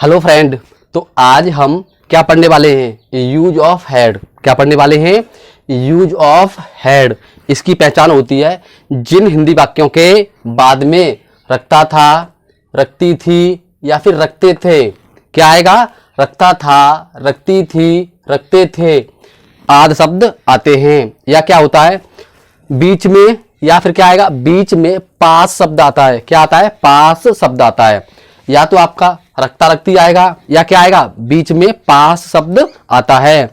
Hello friend, तो आज हम क्या पढ़ने वाले हैं? Use of had. क्या पढ़ने वाले हैं? Use of had. इसकी पहचान होती है जिन हिंदी वाक्यों के बाद में रखता था, रखती थी या फिर रखते थे। क्या आएगा? रखता था, रखती थी, रखते थे आदि शब्द आते हैं। या क्या होता है बीच में, या फिर क्या आएगा बीच में पास शब्द आता है। क्या आता है? पास शब्द आता है। या तो आपका रखता रखती आएगा या क्या आएगा बीच में पास शब्द आता है।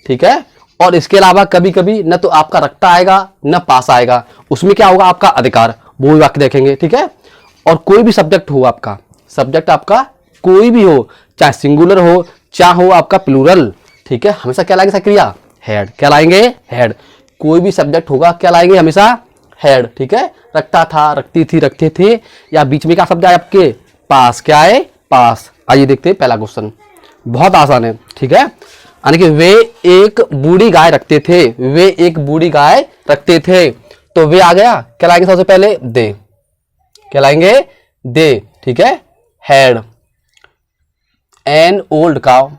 ठीक है। और इसके अलावा कभी कभी न तो आपका रखता आएगा न पास आएगा, उसमें क्या होगा आपका अधिकार। वो भी वाक्य देखेंगे। ठीक है। और कोई भी सब्जेक्ट हो आपका, सब्जेक्ट आपका कोई भी हो, चाहे सिंगुलर हो चाहे हो आपका प्लूरल। ठीक है। हमेशा क्या लाएंगे? क्रिया हैड। क्या लाएंगे? हैड। कोई भी सब्जेक्ट होगा क्या लाएंगे? हमेशा हैड। ठीक है। रखता था, रखती थी, रखते थे, या बीच में क्या शब्द आए आपके? पास। क्या है? पास। आइए देखते हैं पहला क्वेश्चन, बहुत आसान है। ठीक है। यानी कि वे एक बूढ़ी गाय रखते थे। वे एक बूढ़ी गाय रखते थे, तो वे आ गया। क्या लाएंगे सबसे पहले? दे। क्या लाएंगे? दे। ठीक है। Had an old cow.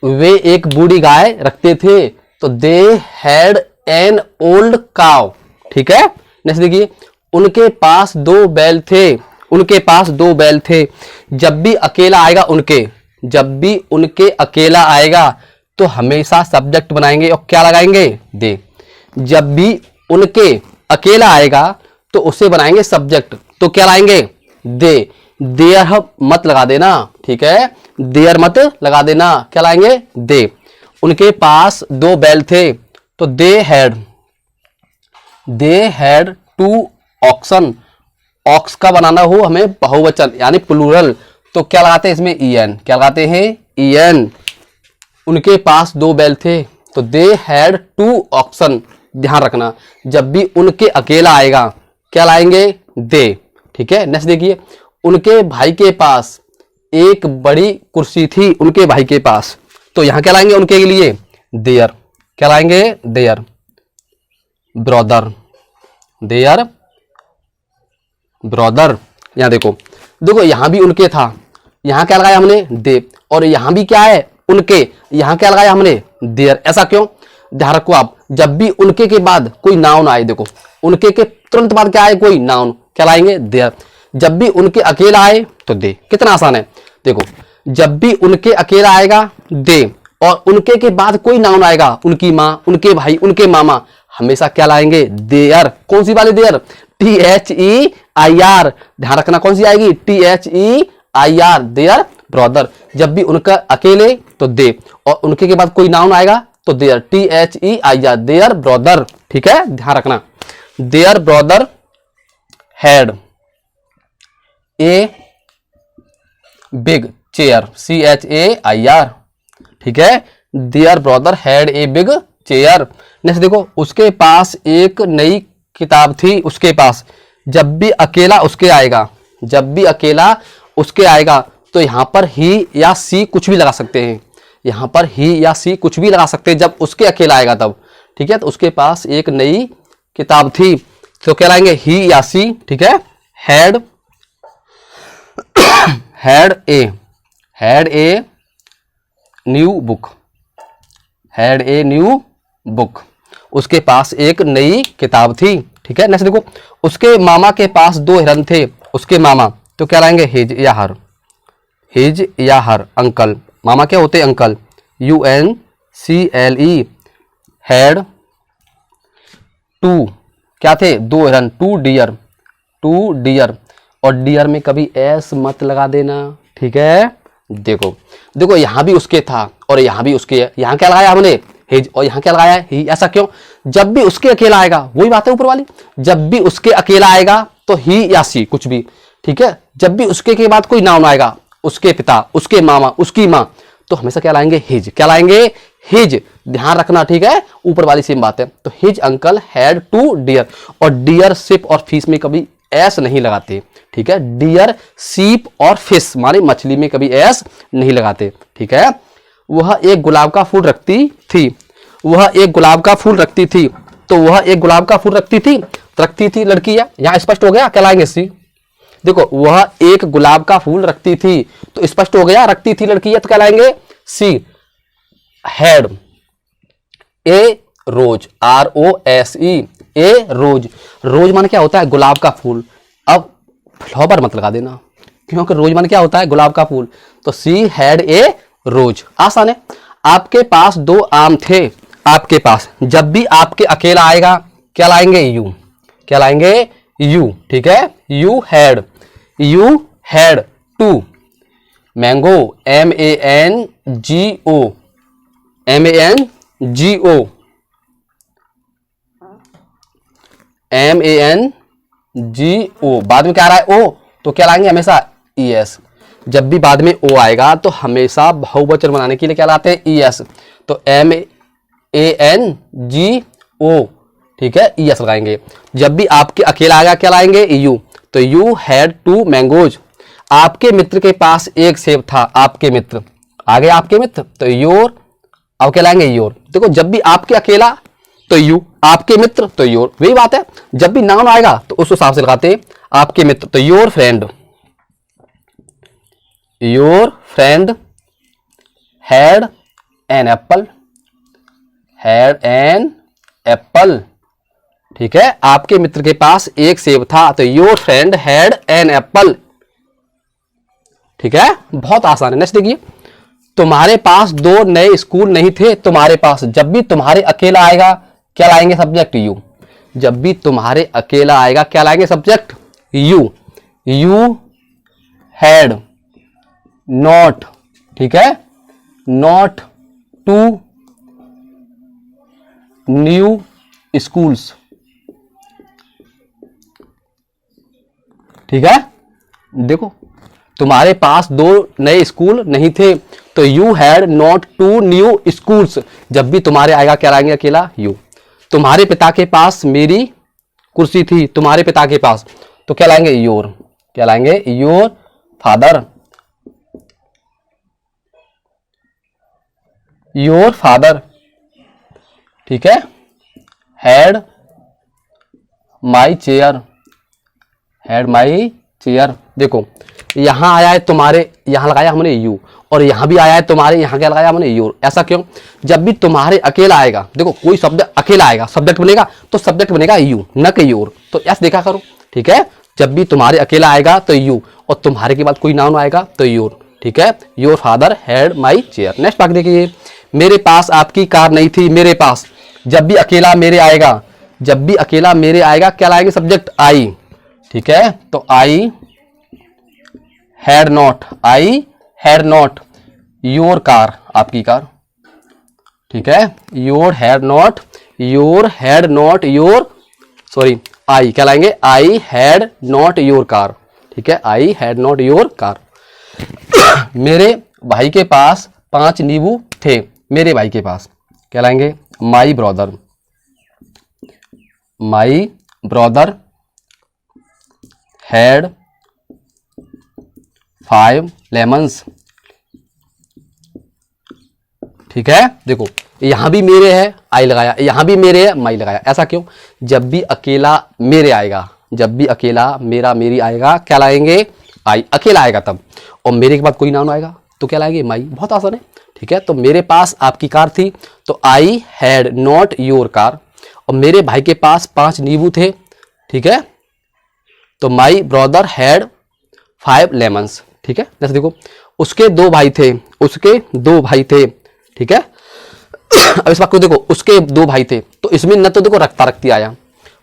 वे एक बूढ़ी गाय रखते थे, तो they had an old cow. ठीक है। नेक्स्ट देखिए, उनके पास दो बैल थे। उनके पास दो बैल थे। जब भी अकेला आएगा उनके, जब भी उनके अकेला आएगा तो हमेशा सब्जेक्ट बनाएंगे और क्या लगाएंगे? दे। जब भी उनके अकेला आएगा तो उसे बनाएंगे सब्जेक्ट, तो क्या लाएंगे? दे। देयर मत लगा देना। ठीक है। देयर मत लगा देना। क्या लाएंगे? दे। उनके पास दो बैल थे, तो they had two oxen. Ox का बनाना हो हमें बहुवचन यानी प्लूरल, तो क्या लगाते हैं इसमें? ईएन। क्या लगाते हैं? ईएन। उनके पास दो बैल थे, तो दे हैड टू ऑक्सन। ध्यान रखना, जब भी उनके अकेला आएगा क्या लाएंगे? दे। ठीक है। नेक्स्ट देखिए, उनके भाई के पास एक बड़ी कुर्सी थी। उनके भाई के पास, तो यहां क्या लाएंगे उनके लिए? देयर। क्या लाएंगे? Their brother. Their brother. यहां देखो, देखो यहां भी उनके था, यहां क्या लगाया हमने? दे। और यहां भी क्या है? उनके। यहां क्या लगाया हमने? देयर। ऐसा क्यों? ध्यान रखो आप, जब भी उनके के बाद कोई नाउन आए, देखो उनके के तुरंत बाद क्या आए? कोई नाउन, क्या लाएंगे? देयर। जब भी उनके अकेला आए तो दे। कितना आसान है। देखो, जब भी उनके अकेला आएगा दे, और उनके के बाद कोई नाउन आएगा, उनकी माँ, उनके भाई, उनके मामा, हमेशा क्या लाएंगे? देयर। कौन सी वाली देयर? THEIR। ध्यान रखना कौन सी आएगी? THEIR। Their brother. जब भी उनका अकेले तो दे, और उनके के बाद कोई नाउन आएगा तो देयर। THEIR। Their brother. ठीक है। ध्यान रखना, their brother had a big chair. CHAIR। ठीक है। Their brother had a big chair. Next देखो, उसके पास एक नई किताब थी। उसके पास, जब भी अकेला उसके आएगा, जब भी अकेला उसके आएगा, तो यहां पर ही या सी कुछ भी लगा सकते हैं। यहां पर ही या सी कुछ भी लगा सकते हैं जब उसके अकेला आएगा तब। ठीक है। तो उसके पास एक नई किताब थी, तो क्या लाएंगे? ही या सी। ठीक है। Had a new book. Had a new book. उसके पास एक नई किताब थी। ठीक है। नेक्स्ट देखो, उसके मामा के पास दो हिरन थे। उसके मामा, तो क्या लाएंगे? हिज या हर। हिज या हर अंकल। मामा क्या होते हैं? अंकल। UNCLE। हैड टू क्या थे? दो हिरन। Two deer. Two deer. और डियर में कभी एस मत लगा देना। ठीक है। देखो देखो, यहां भी उसके था और यहां भी उसके है। यहां क्या लगाया हमने? हिज। और यहां क्या लगाया है? ही। ऐसा क्यों? जब भी उसके अकेला आएगा, वही बात है ऊपर वाली, जब भी उसके अकेला आएगा तो ही या सी कुछ भी। ठीक है। जब भी उसके के बाद कोई नाउन आएगा, उसके पिता, उसके मामा, उसकी माँ, तो हमेशा क्या लाएंगे? हिज। क्या लाएंगे? हिज। ध्यान रखना। ठीक है। ऊपर वाली सेम बात है। तो his uncle had two deer. और डियर, शिप और फिश में कभी एस नहीं लगाते। ठीक है। डियर, सीप और फिश माने मछली में कभी एस नहीं लगाते। ठीक है। वह एक गुलाब का फूल रखती थी। वह एक गुलाब का फूल रखती थी, तो वह एक गुलाब का फूल रखती थी, रखती थी लड़की है। यहां स्पष्ट हो गया। क्या लाएंगे? सी। देखो वह एक गुलाब का फूल रखती थी, तो स्पष्ट हो गया रखती थी लड़की है, तो कहलाएंगे she had a rose, ROSE, ए रोज। रोज मान क्या होता है? गुलाब का फूल। अब फ्लावर मत लगा देना, क्योंकि रोज मान क्या होता है? गुलाब का फूल। तो सी हैड ए रोज, आसान है। आपके पास 2 आम थे, आपके पास, जब भी आपके अकेला आएगा क्या लाएंगे? यू, क्या लाएंगे? यू, ठीक है। You had 2 mango, MANGO, MANGO, बाद में क्या आ रहा है? ओ, तो क्या लाएंगे हमेशा? ES। जब भी बाद में ओ आएगा तो हमेशा बहुवचन बनाने के लिए क्या लाते हैं? ES। तो MANGO, ठीक है, ES लगाएंगे। जब भी आपके अकेला आएगा क्या लाएंगे? यू। तो यू हैड 2 मैंगोज। आपके मित्र के पास एक सेब था, आपके मित्र, आगे आपके मित्र, तो योर, अब क्या लाएंगे? योर। देखो जब भी आपके अकेला तो यू, आपके मित्र तो योर, वही बात है। जब भी नाउन आएगा तो उस हिसाब से लगाते हैं। आपके मित्र तो your friend, your friend had an apple, had an apple, ठीक है। आपके मित्र के पास एक सेब था, तो your friend had an apple, ठीक है। बहुत आसान है। नेक्स्ट देखिए, तुम्हारे पास 2 नए स्कूल नहीं थे, तुम्हारे पास, जब भी तुम्हारे अकेला आएगा क्या लाएंगे? Subject you. जब भी तुम्हारे अकेला आएगा क्या लाएंगे? Subject you. You had not, ठीक है, नॉट 2 न्यू स्कूल्स, ठीक है। देखो तुम्हारे पास 2 नए स्कूल नहीं थे, तो you had not 2 new schools. जब भी तुम्हारे आएगा क्या लाएंगे? अकेला यू। तुम्हारे पिता के पास मेरी कुर्सी थी, तुम्हारे पिता के पास, तो क्या लाएंगे? योर, क्या लाएंगे? योर फादर, योर फादर, ठीक है। Had my chair, had my chair. देखो यहां आया है तुम्हारे, यहां लगाया हमने यू, और यहां भी आया है तुम्हारे, यहां क्या लगाया हमने? योर। ऐसा क्यों? जब भी तुम्हारे अकेला आएगा, देखो कोई शब्द अकेला आएगा, सब्जेक्ट बनेगा, तो सब्जेक्ट बनेगा यू, न कि योर। तो ऐसा देखा करो, ठीक है। जब भी तुम्हारे अकेला आएगा तो यू, और तुम्हारे के बाद कोई नाउन आएगा तो योर, ठीक है। Your father had my chair. Next भाग देखिए, मेरे पास आपकी कार नहीं थी, मेरे पास, जब भी अकेला मेरे आएगा, जब भी अकेला मेरे आएगा क्या लाएंगे? सब्जेक्ट आई, ठीक है। तो I had not, I had not your car, आपकी कार, ठीक है। Your had not, your had not your, sorry, I क्या लाएंगे? I had not your car, ठीक है। I had not your car. मेरे भाई के पास 5 नींबू थे, मेरे भाई के पास क्या लाएंगे? My brother, my brother had 5 lemons, ठीक है। देखो यहां भी मेरे है, आई लगाया, यहां भी मेरे है, माई लगाया। ऐसा क्यों? जब भी अकेला मेरे आएगा, जब भी अकेला मेरा मेरी आएगा क्या लाएंगे? आई। अकेला आएगा तब, और मेरे के बाद कोई नाउन आएगा तो क्या लाएंगे? माई। बहुत आसान है, ठीक है। तो मेरे पास आपकी कार थी, तो I had not your car, और मेरे भाई के पास 5 नींबू थे, ठीक है। तो माई ब्रदर हैड 5 लेमन्स, ठीक है। जैसे देखो उसके 2 भाई थे, उसके 2 भाई थे, ठीक है। अब इस बात को देखो, उसके 2 भाई थे, तो इसमें न तो देखो रखता रखती आया,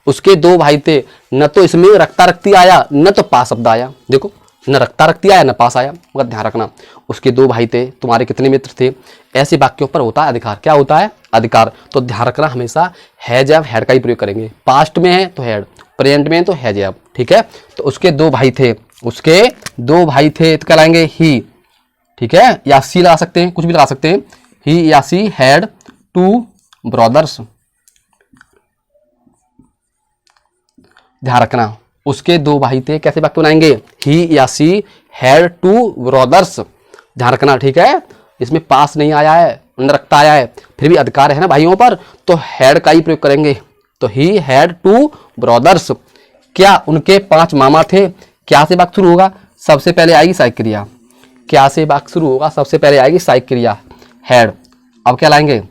उसके 2 भाई थे, न तो इसमें रखता रखती आया, न तो पास शब्द आया। देखो न रखता रखती आया, न पास आया, मगर ध्यान रखना उसके 2 भाई थे, तुम्हारे कितने मित्र थे, ऐसे वाक्यों पर होता है अधिकार। क्या होता है? अधिकार। तो ध्यान रखना हमेशा हैज या हैड का ही प्रयोग करेंगे। पास्ट में है तो हैड, प्रेजेंट में तो हैज या, ठीक है। तो उसके 2 भाई थे, उसके 2 भाई थे, तो क्या लाएंगे? ही, ठीक है, या सी लगा सकते हैं, कुछ भी लगा सकते हैं। ही या सी हैड 2 ब्रदर्स। ध्यान रखना उसके 2 भाई थे, कैसे वाक्य बनाएंगे? ही या सी हैड 2 ब्रदर्स। ध्यान रखना, ठीक है। इसमें पास नहीं आया है, न रखता आया है, फिर भी अधिकार है ना भाइयों पर, तो हैड का ही प्रयोग करेंगे। तो ही हैड 2 ब्रदर्स। क्या उनके 5 मामा थे? क्या से वाक्य शुरू होगा, सबसे पहले आएगी सहायक क्रिया। क्या से वाक्य शुरू होगा, सबसे पहले आएगी सहायक क्रिया हैड। अब क्या लाएंगे,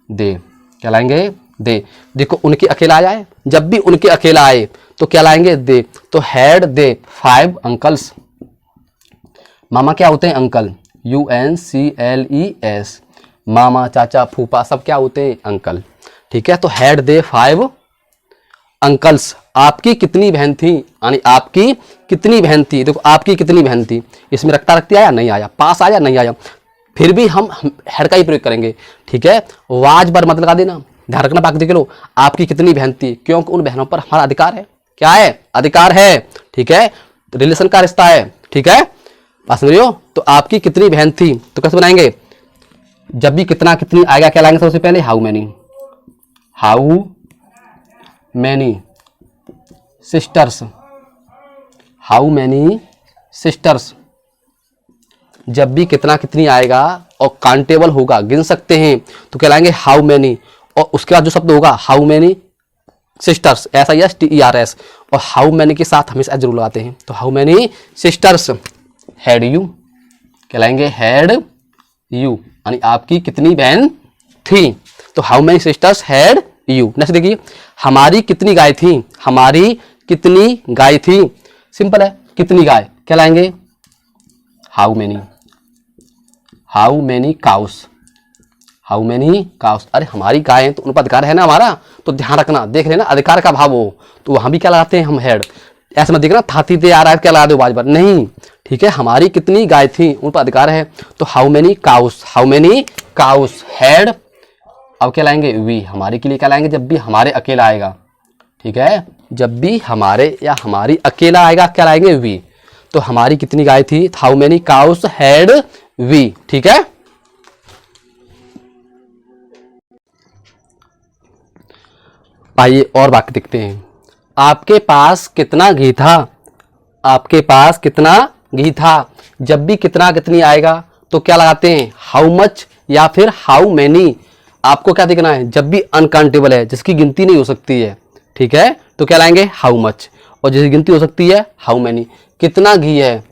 दे। क्या लाएंगे, दे। देखो उनके अकेला आया है, जब भी उनके अकेला आए तो क्या लाएंगे, दे। तो हैड दे 5 अंकल्स। मामा क्या होते हैं, अंकल, UNCLES। मामा, चाचा, फूफा सब क्या होते हैं, अंकल। ठीक है, तो हैड दे 5 अंकल्स। आपकी कितनी बहन थी, यानी आपकी कितनी बहन थी। देखो आपकी कितनी बहन थी, इसमें रखता रखती आया, नहीं आया, पास आया, नहीं आया, फिर भी हम हैड का ही प्रयोग करेंगे। ठीक है, वाज बर मत लगा देना, ध्यान रखना। बाकी देख लो, आपकी कितनी बहन थी, क्योंकि उन बहनों पर हमारा अधिकार है। क्या है, अधिकार है। ठीक है, रिलेशन का रिश्ता है। ठीक है, बात समझ रहे हो। तो आपकी कितनी बहन थी, तो कैसे बनाएंगे, जब भी कितना कितनी आएगा क्या लाएंगे, सबसे पहले how many. How many sisters, how many sisters. जब भी कितना कितनी आएगा और काउंटेबल होगा, गिन सकते हैं, तो क्या लाएंगे, हाउ मैनी। और उसके बाद जो शब्द होगा हाउ मैनी सिस्टर्स, SISTERS, और हाउ मैनी के साथ हमेशा जरूर लगाते हैं। तो how many sisters had you. क्या लाएंगे, हैड यू, यानी आपकी कितनी बहन थी। तो how many sisters had you. Next देखिए, हमारी कितनी गाय थी, हमारी कितनी गाय थी। सिंपल है, कितनी गाय। क्या लाएंगे, how many. How many cows, how many cows. अरे हमारी गाय है तो उन पर अधिकार है ना हमारा, तो ध्यान रखना, देख लेना अधिकार का भाव हो तो वहां भी क्या लगाते हैं हम, हैड। ऐसे मत देखना थाती दे आ रहा है क्या लगा दो बाज बार, नहीं। ठीक है, हमारी कितनी गाय थी, उन पर अधिकार है, तो how many cows, how many cows had. अब क्या लाएंगे, वी। हमारे के लिए क्या लाएंगे, जब भी हमारे अकेला आएगा। ठीक है, जब भी हमारे या हमारी अकेला आएगा क्या लाएंगे, वी। तो हमारी कितनी गाय थी, how many cows had we. ठीक है, आइए और वाक्य देखते हैं। आपके पास कितना घी था, आपके पास कितना घी था। जब भी कितना कितनी आएगा तो क्या लगाते हैं, हाउ मच या फिर हाउ मैनी। आपको क्या देखना है, जब भी अनकाउंटेबल है, जिसकी गिनती नहीं हो सकती है। ठीक है, तो क्या लाएंगे, हाउ मच, और जिसकी गिनती हो सकती है हाउ मैनी। कितना घी है,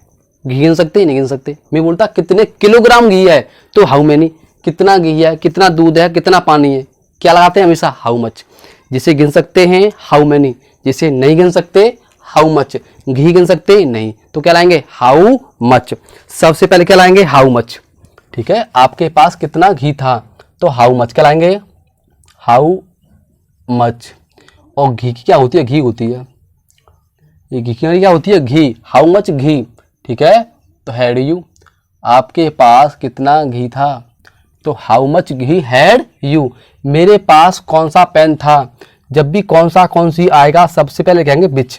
घी गिन सकते हैं, नहीं गिन सकते। मैं बोलता कितने किलोग्राम घी है, तो हाउ मैनी। कितना घी है, कितना दूध है, कितना पानी है, क्या लगाते हैं हमेशा, हाउ मच। जिसे गिन सकते हैं हाउ मैनी, जिसे नहीं गिन सकते हाउ मच। घी गिन सकते नहीं, तो क्या लाएंगे, हाउ मच। सबसे पहले क्या लाएंगे, हाउ मच। ठीक है, आपके पास कितना घी था, तो हाउ मच। क्या लाएंगे, हाउ मच। और घी की क्या होती है, घी होती है, ये घी की क्या होती है, घी। हाउ मच घी। ठीक है, तो हैड यू। आपके पास कितना घी था, तो how much ghee had you. मेरे पास कौन सा पेन था। जब भी कौन सा कौन सी आएगा सबसे पहले कहेंगे बिच।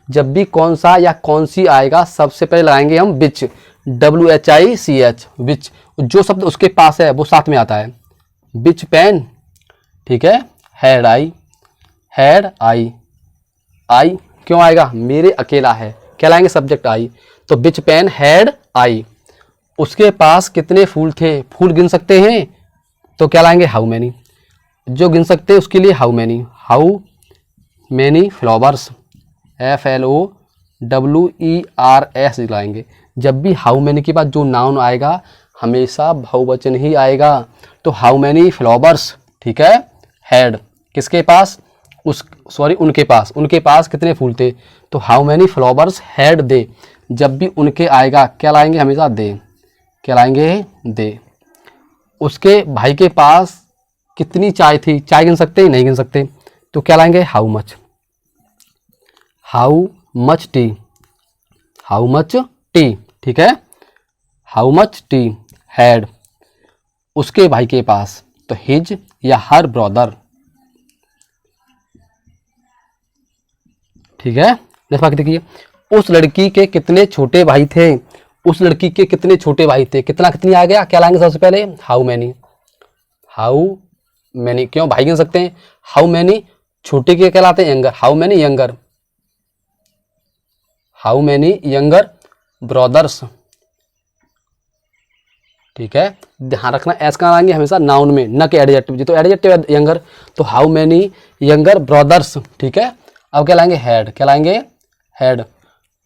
जब भी कौन सा या कौन सी आएगा सबसे पहले लगाएंगे हम बिच, WHICH, विच। जो शब्द उसके पास है वो साथ में आता है, बिच पेन। ठीक है, हैड आई, हैड आई। आई क्यों आएगा, मेरे अकेला है, क्या लाएंगे, सब्जेक्ट आई। तो बिच पेन हैड आई। उसके पास कितने फूल थे, फूल गिन सकते हैं, तो क्या लाएंगे, हाउ मैनी। जो गिन सकते हैं उसके लिए how many. How many flowers, FLOWERS लाएंगे। जब भी हाउ मैनी के बाद जो नाउन आएगा हमेशा बहुवचन ही आएगा, तो हाउ मैनी फ्लावर्स। ठीक है, हैड किसके पास, उनके पास। उनके पास कितने फूल थे, तो how many flowers had they. जब भी उनके आएगा क्या लाएंगे, हमेशा दे। क्या लाएंगे, दे। उसके भाई के पास कितनी चाय थी, चाय गिन सकते हैं, नहीं गिन सकते, तो क्या लाएंगे, how much. How much T, how much T. ठीक है, हाउ मच टी हैड उसके भाई के पास, तो हिज या हर ब्रदर। ठीक है, नेक्स्ट वाक्य देखिए, उस लड़की के कितने छोटे भाई थे। उस लड़की के कितने छोटे भाई थे, कितना कितनी आ गया, क्या लाएंगे सबसे पहले, हाउ मैनी। हाउ मैनी, क्यों भाई गिन सकते हैं, हाउ मैनी। छोटे के कहलाते हैं younger, how many younger. How many younger brothers. ठीक है, ध्यान रखना एस का लाएंगे हमेशा नाउन में, न कि एडजेक्टिव। जी तो एडजेक्टिव यंगर, तो हाउ मैनी यंगर ब्रदर्स। ठीक है, अब क्या लाएंगे, हैड। क्या लाएंगे, हैड।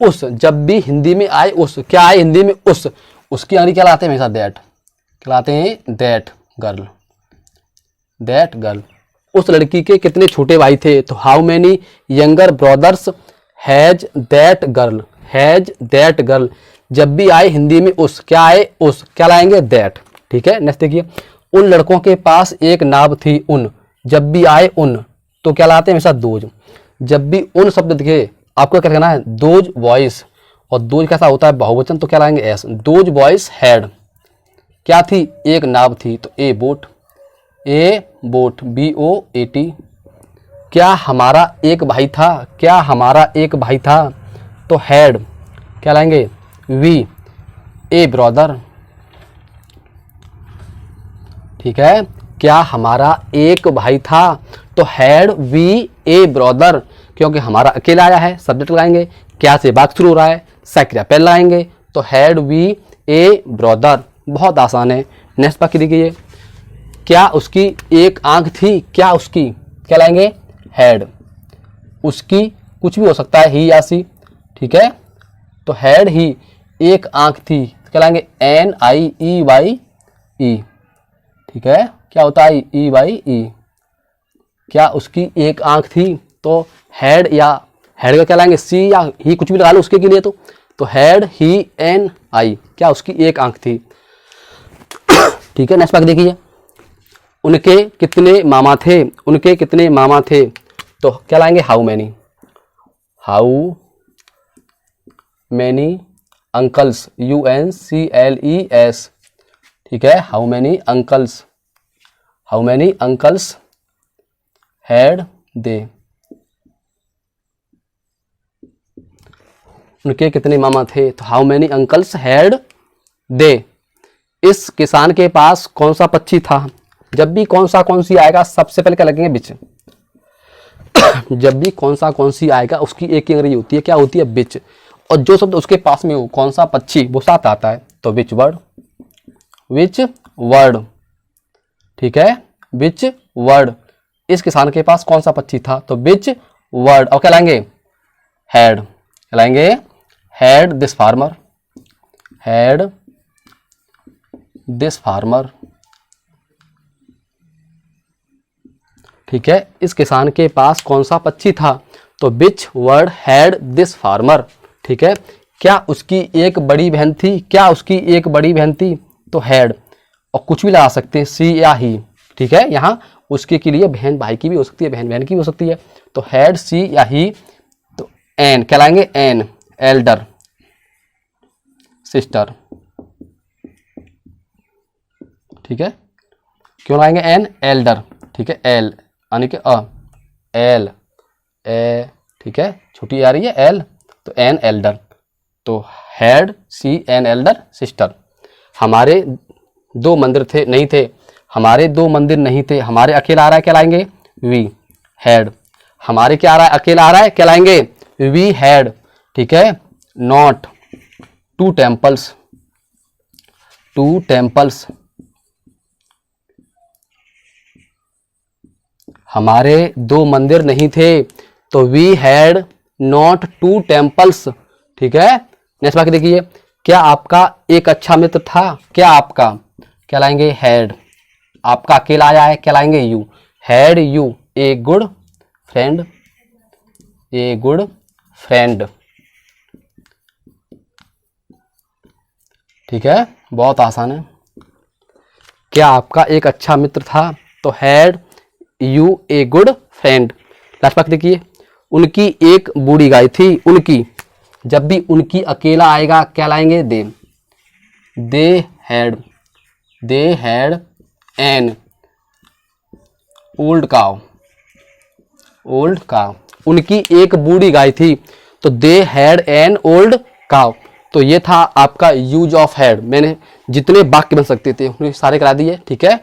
उस, जब भी हिंदी में आए उस, क्या आए हिंदी में उस, उसकी अंग्रेजी क्या लाते हैं हमेशा दैट, कहलाते हैं दैट गर्ल, दैट गर्ल। उस लड़की के कितने छोटे भाई थे, तो how many younger brothers has that girl, has that girl. जब भी आए हिंदी में उस, क्या आए उस, क्या लाएंगे दैट। ठीक है, नेक्स्ट देखिए, उन लड़कों के पास एक नाव थी उन, जब भी आए उन तो क्या लाते हैं हमेशा दोज। जब भी उन शब्द दिखे आपको क्या कहना है, दोज बॉयज, और दोज कैसा होता है बहुवचन, तो क्या लाएंगे एस। दोज बॉयज हैड, क्या थी, एक नाव थी, तो ए बोट, ए बोट, BOAT। क्या हमारा एक भाई था, क्या हमारा एक भाई था, तो हैड, क्या लाएंगे वी, ए ब्रदर। ठीक है, क्या हमारा एक भाई था, तो हैड वी ए ब्रदर, क्योंकि हमारा अकेला आया है, सब्जेक्ट लगाएंगे, क्या से वाक्य शुरू हो रहा है, सक्रिया पहले लाएंगे, तो हैड वी ए ब्रदर। बहुत आसान है। नेक्स्ट वाक्य देखिए, क्या उसकी एक आंख थी, क्या उसकी, क्या लाएंगे हैड, उसकी कुछ भी हो सकता है, ही या सी। ठीक है, तो हैड ही एक आंख थी, क्या लाएंगे NIEYE। ठीक है, क्या होता है EYE, क्या उसकी एक आंख थी, तो हैड, या हैड का क्या लाएंगे सी या ही, कुछ भी लगा लो उसके के लिए, तो हैड ही NI, क्या उसकी एक आंख थी। ठीक है, नेक्स्ट वाक्य देखिए, उनके कितने मामा थे, उनके कितने मामा थे, तो क्या लाएंगे how many, how many uncles, UNCLES। ठीक है, how many uncles, how many uncles had they, उनके कितने मामा थे, तो how many uncles had they. इस किसान के पास कौन सा पक्षी था, जब भी कौन सा कौन सी आएगा सबसे पहले क्या लगेंगे बिच। जब भी कौन सा आएगा उसकी एक ही अंग्रेजी होती है, क्या होती है बिच, और जो शब्द उसके पास में हो कौन सा पक्षी वो साथ आता है, तो विच वर्ड, विच वर्ड। ठीक है, विच वर्ड, इस किसान के पास कौन सा पक्षी था, तो विच वर्ड, और क्या लाएंगे हैड, क्या लाएंगे had this farmer, had this farmer. ठीक है, इस किसान के पास कौन सा पक्षी था, तो which word had this farmer. ठीक है, क्या उसकी एक बड़ी बहन थी, क्या उसकी एक बड़ी बहन थी, तो हैड, और कुछ भी लगा सकते हैं सी या ही। ठीक है, यहाँ उसके के लिए बहन भाई की भी हो सकती है, बहन बहन की भी हो सकती है, तो हैड सी या ही, तो एन, क्या लाएंगे एन, एल्डर सिस्टर। ठीक है, क्यों लाएंगे एन, एल्डर। ठीक है, एल यानी कि एल ए, ठीक है, छोटी आ रही है एल, तो एन एल्डर, तो had she an elder sister. हमारे दो मंदिर थे नहीं थे, हमारे दो मंदिर नहीं थे, हमारे अकेला आ रहा है, क्या लाएंगे वी हैड, हमारे क्या आ रहा है अकेला आ रहा है, क्या लाएंगे वी हैड। ठीक है, not two temples, two temples, हमारे दो मंदिर नहीं थे, तो we had not two temples. ठीक है, नेक्स्ट वाक्य देखिए, क्या आपका एक अच्छा मित्र था, क्या आपका, क्या लाएंगे हैड, आपका अकेला आया है, क्या लाएंगे you, had U a good friend, a good friend. ठीक है, बहुत आसान है। क्या आपका एक अच्छा मित्र था, तो had U a good friend. Last वाक्य देखिए, उनकी एक बूढ़ी गाय थी, उनकी, जब भी उनकी अकेला आएगा क्या लाएंगे they, they had an old cow, old cow, उनकी एक बूढ़ी गाय थी, तो they had an old cow. तो ये था आपका यूज ऑफ हैड। मैंने जितने वाक्य बन सकते थे उन्हें सारे करा दिए। ठीक है,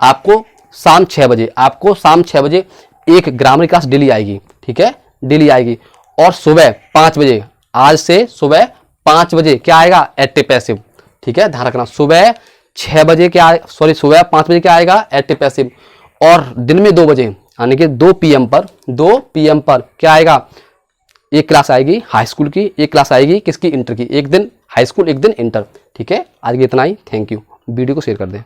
आपको शाम 6 बजे, आपको शाम 6 बजे एक ग्रामर क्लास डेली आएगी। ठीक है, डेली आएगी, और सुबह 5 बजे, आज से सुबह 5 बजे क्या आएगा एक्टिव पैसिव। ठीक है, ध्यान रखना, सुबह 6 बजे क्या, सॉरी सुबह 5 बजे क्या आएगा एक्टिव पैसिव, और दिन में 2 बजे यानी कि 2 PM पर क्या आएगा एक क्लास आएगी हाई स्कूल की, एक क्लास आएगी किसकी, इंटर की। एक दिन हाई स्कूल, एक दिन इंटर। ठीक है, आज के इतना ही। Thank you. वीडियो को शेयर कर दें।